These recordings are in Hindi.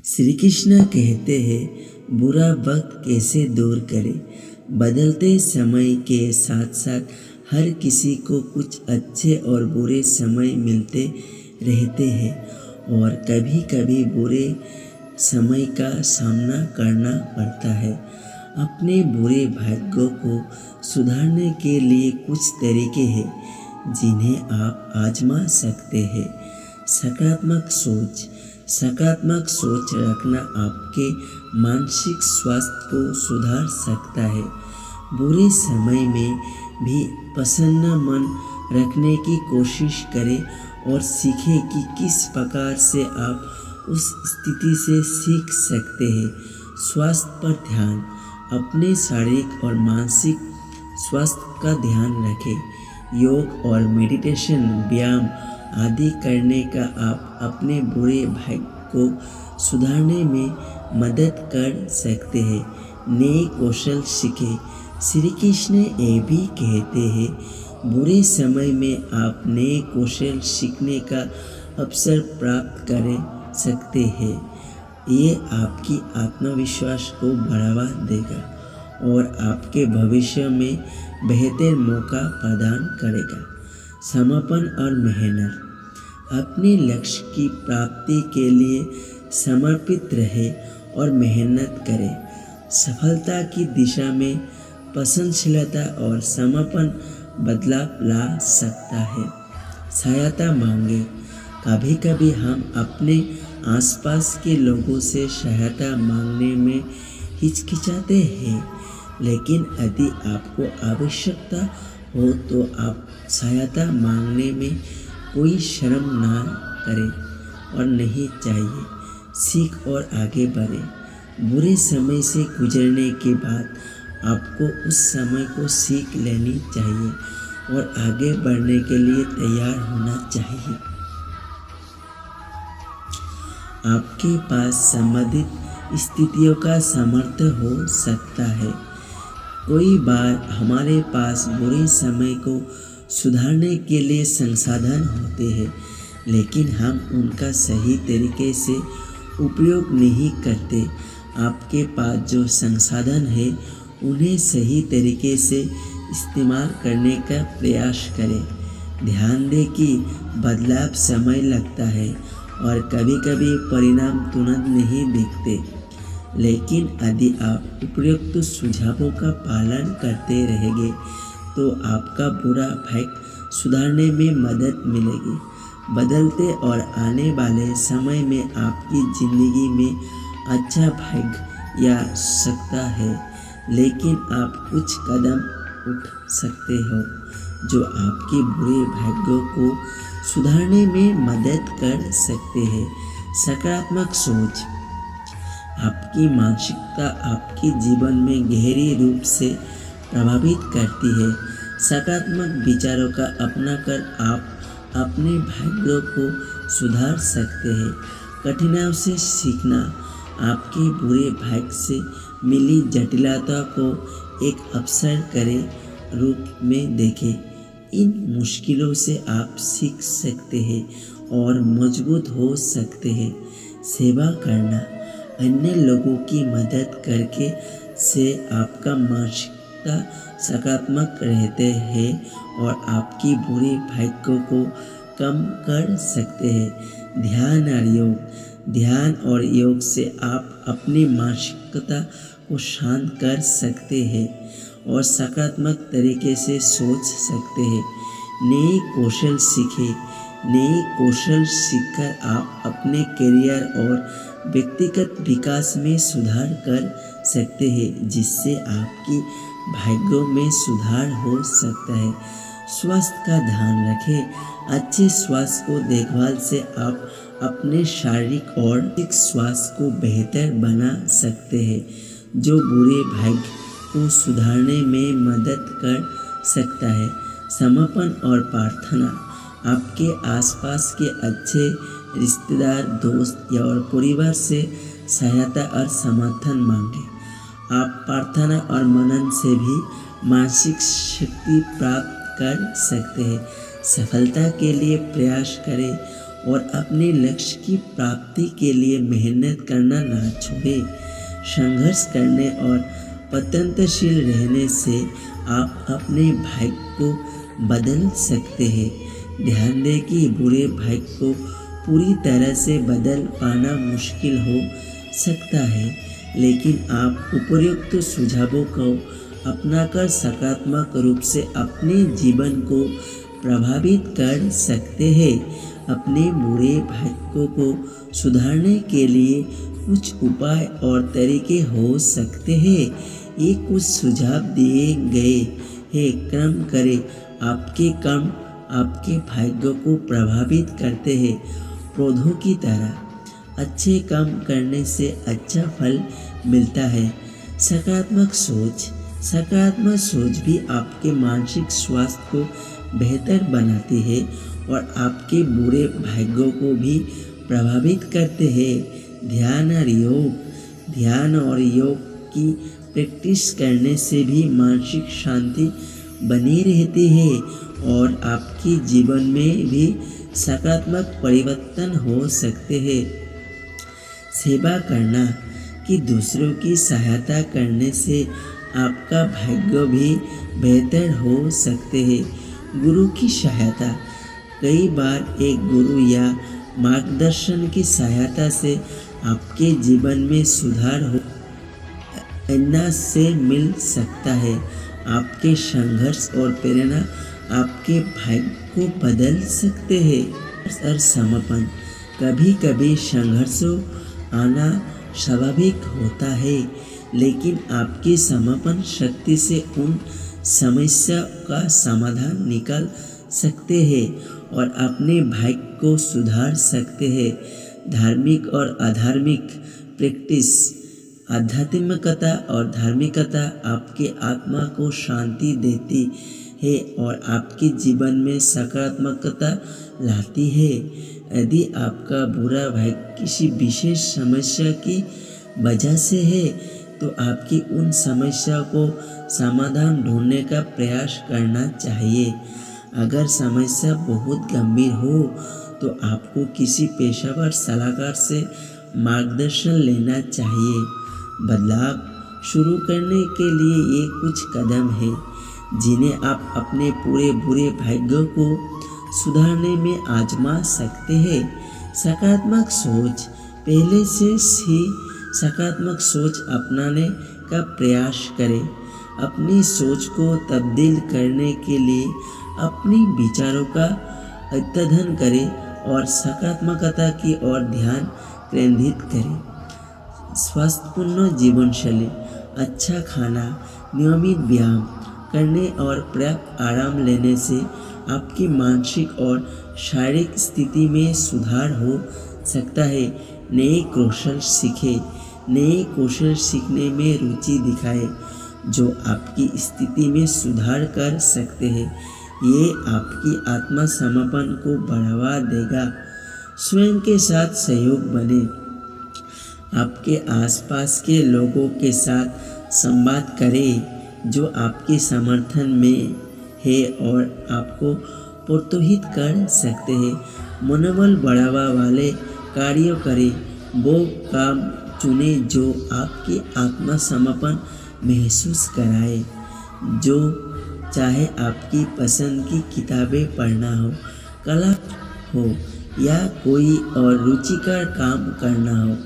श्री कृष्ण कहते हैं बुरा वक्त कैसे दूर करें। बदलते समय के साथ साथ हर किसी को कुछ अच्छे और बुरे समय मिलते रहते हैं और कभी कभी बुरे समय का सामना करना पड़ता है। अपने बुरे भाग्यों को सुधारने के लिए कुछ तरीके हैं जिन्हें आप आजमा सकते हैं। सकारात्मक सोच रखना आपके मानसिक स्वास्थ्य को सुधार सकता है। बुरे समय में भी प्रसन्न मन रखने की कोशिश करें और सीखें कि किस प्रकार से आप उस स्थिति से सीख सकते हैं। स्वास्थ्य पर ध्यान, अपने शारीरिक और मानसिक स्वास्थ्य का ध्यान रखें। योग और मेडिटेशन, व्यायाम आदि करने का आप अपने बुरे भाग्य को सुधारने में मदद कर सकते हैं। नए कौशल सीखें। श्री कृष्ण ये भी कहते हैं बुरे समय में आप नए कौशल सीखने का अवसर प्राप्त कर सकते हैं। ये आपकी आत्मविश्वास को बढ़ावा देगा और आपके भविष्य में बेहतर मौका प्रदान करेगा। समर्पण और मेहनत, अपने लक्ष्य की प्राप्ति के लिए समर्पित रहे और मेहनत करें। सफलता की दिशा में प्रयत्नशीलता और समर्पण बदलाव ला सकता है। सहायता मांगे, कभी कभी हम अपने आसपास के लोगों से सहायता मांगने में हिचकिचाते हैं, लेकिन यदि आपको आवश्यकता हो तो आप सहायता मांगने में कोई शर्म ना करें और नहीं चाहिए। सीख और आगे बढ़ें। बुरे समय से गुजरने के बाद आपको उस समय को सीख लेनी चाहिए और आगे बढ़ने के लिए तैयार होना चाहिए। आपके पास संबंधित स्थितियों का सामर्थ्य हो सकता है। कई बार हमारे पास बुरे समय को सुधारने के लिए संसाधन होते हैं, लेकिन हम उनका सही तरीके से उपयोग नहीं करते। आपके पास जो संसाधन है उन्हें सही तरीके से इस्तेमाल करने का प्रयास करें। ध्यान दें कि बदलाव समय लगता है और कभी कभी परिणाम तुरंत नहीं दिखते, लेकिन यदि आप उपयुक्त सुझावों का पालन करते रहेंगे तो आपका बुरा भाग्य सुधारने में मदद मिलेगी। बदलते और आने वाले समय में आपकी ज़िंदगी में अच्छा भाग्य आ सकता है, लेकिन आप कुछ कदम उठ सकते हो जो आपके बुरे भाग्यों को सुधारने में मदद कर सकते हैं। सकारात्मक सोच, आपकी मानसिकता आपके जीवन में गहरी रूप से प्रभावित करती है। सकारात्मक विचारों का अपनाकर आप अपने भाग्यों को सुधार सकते हैं। कठिनाइयों से सीखना, आपके बुरे भाग्य से मिली जटिलता को एक अवसर के रूप में देखें। इन मुश्किलों से आप सीख सकते हैं और मजबूत हो सकते हैं। सेवा करना, अन्य लोगों की मदद करके से आपका मानसिकता सकारात्मक रहते हैं और आपकी बुरे भाग्यों को कम कर सकते हैं। ध्यान और योग से आप अपनी मानसिकता को शांत कर सकते हैं और सकारात्मक तरीके से सोच सकते हैं। नए कौशल सीखें। नए कौशल सीखकर आप अपने करियर और व्यक्तिगत विकास में सुधार कर सकते हैं, जिससे आपकी भाग्यों में सुधार हो सकता है। स्वास्थ्य का ध्यान रखें। अच्छे स्वास्थ्य को देखभाल से आप अपने शारीरिक और मानसिक स्वास्थ्य को बेहतर बना सकते हैं, जो बुरे भाग्य को सुधारने में मदद कर सकता है। समर्पण और प्रार्थना, आपके आसपास के अच्छे रिश्तेदार, दोस्त या और परिवार से सहायता और समर्थन मांगें। आप प्रार्थना और मनन से भी मानसिक शक्ति प्राप्त कर सकते हैं। सफलता के लिए प्रयास करें और अपने लक्ष्य की प्राप्ति के लिए मेहनत करना ना छोड़ें। संघर्ष करने और प्रयत्नशील रहने से आप अपने भाग्य को बदल सकते हैं। ध्यान दें कि बुरे भाग्य को पूरी तरह से बदल पाना मुश्किल हो सकता है, लेकिन आप उपर्युक्त सुझावों को अपनाकर सकारात्मक रूप से अपने जीवन को प्रभावित कर सकते हैं। अपने बुरे भाग्यों को सुधारने के लिए कुछ उपाय और तरीके हो सकते हैं। ये कुछ सुझाव दिए गए हैं। कर्म करें। आपके कर्म आपके भाग्य को प्रभावित करते हैं। पौधों की तरह अच्छे काम करने से अच्छा फल मिलता है। सकारात्मक सोच भी आपके मानसिक स्वास्थ्य को बेहतर बनाती है और आपके बुरे भाग्यों को भी प्रभावित करते हैं। ध्यान और योग की प्रैक्टिस करने से भी मानसिक शांति बनी रहती है और आपके जीवन में भी सकारात्मक परिवर्तन हो सकते हैं। सेवा करना कि दूसरों की सहायता करने से आपका भाग्य भी बेहतर हो सकते हैं। गुरु की सहायता। कई बार एक गुरु या मार्गदर्शन की सहायता से आपके जीवन में सुधार हो से मिल सकता है। आपके संघर्ष और प्रेरणा आपके भाग्य को बदल सकते हैं। और समर्पण। कभी कभी संघर्षों आना स्वाभाविक होता है, लेकिन आपकी समर्पण शक्ति से उन समस्या का समाधान निकाल सकते हैं और अपने भाग्य को सुधार सकते हैं। धार्मिक और आध्यात्मिक प्रैक्टिस। आध्यात्मिकता और धार्मिकता आपके आत्मा को शांति देती है और आपके जीवन में सकारात्मकता लाती है। यदि आपका बुरा भाग्य किसी विशेष समस्या की वजह से है, तो आपकी उन समस्या को समाधान ढूंढने का प्रयास करना चाहिए। अगर समस्या बहुत गंभीर हो तो आपको किसी पेशेवर सलाहकार से मार्गदर्शन लेना चाहिए। बदलाव शुरू करने के लिए ये कुछ कदम हैं जिन्हें आप अपने पूरे बुरे भाग्यों को सुधारने में आजमा सकते हैं। सकारात्मक सोच। पहले से ही सकारात्मक सोच अपनाने का प्रयास करें। अपनी सोच को तब्दील करने के लिए अपने विचारों का अध्ययन करें और सकारात्मकता की ओर ध्यान केंद्रित करें। स्वास्थ्यपूर्ण जीवन शैली। अच्छा खाना, नियमित व्यायाम करने और पर्याप्त आराम लेने से आपकी मानसिक और शारीरिक स्थिति में सुधार हो सकता है। नए कौशल सीखें। नए कौशल सीखने में रुचि दिखाएं जो आपकी स्थिति में सुधार कर सकते हैं। ये आपकी आत्मसमर्पण को बढ़ावा देगा। स्वयं के साथ सहयोग बने। आपके आसपास के लोगों के साथ संवाद करें जो आपके समर्थन में है और आपको प्रोत्साहित कर सकते हैं। मनोबल बढ़ावा वाले कार्य करें। वो काम चुने जो आपके आत्मसमर्पण महसूस कराए। जो चाहे आपकी पसंद की किताबें पढ़ना हो, कला हो या कोई और रुचिकर काम करना हो।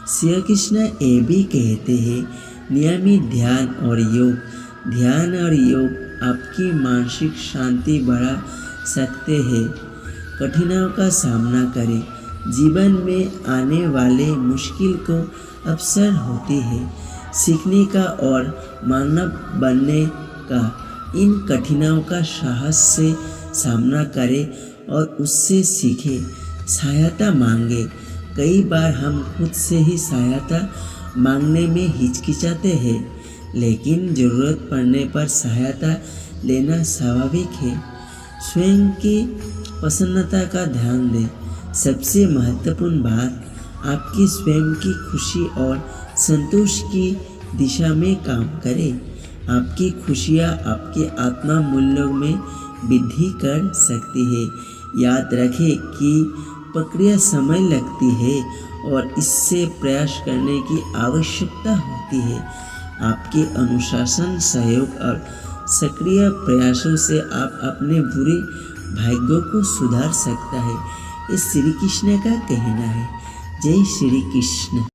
श्री कृष्ण ये भी कहते हैं, नियमित ध्यान और योग आपकी मानसिक शांति बढ़ा सकते हैं। कठिनाइयों का सामना करें। जीवन में आने वाले मुश्किल को अवसर होते हैं सीखने का और मानव बनने का। इन कठिनाइयों का साहस से सामना करें और उससे सीखें। सहायता मांगे। कई बार हम खुद से ही सहायता मांगने में हिचकिचाते हैं, लेकिन ज़रूरत पड़ने पर सहायता लेना स्वाभाविक है। स्वयं की प्रसन्नता का ध्यान दें। सबसे महत्वपूर्ण बात, आपकी स्वयं की खुशी और संतोष की दिशा में काम करें। आपकी खुशियाँ आपके आत्मा मूल्यों में वृद्धि कर सकती है। याद रखें कि प्रक्रिया समय लगती है और इससे प्रयास करने की आवश्यकता होती है। आपके अनुशासन, सहयोग और सक्रिय प्रयासों से आप अपने बुरे भाग्यों को सुधार सकता है। ये श्री कृष्ण का कहना है। जय श्री कृष्ण।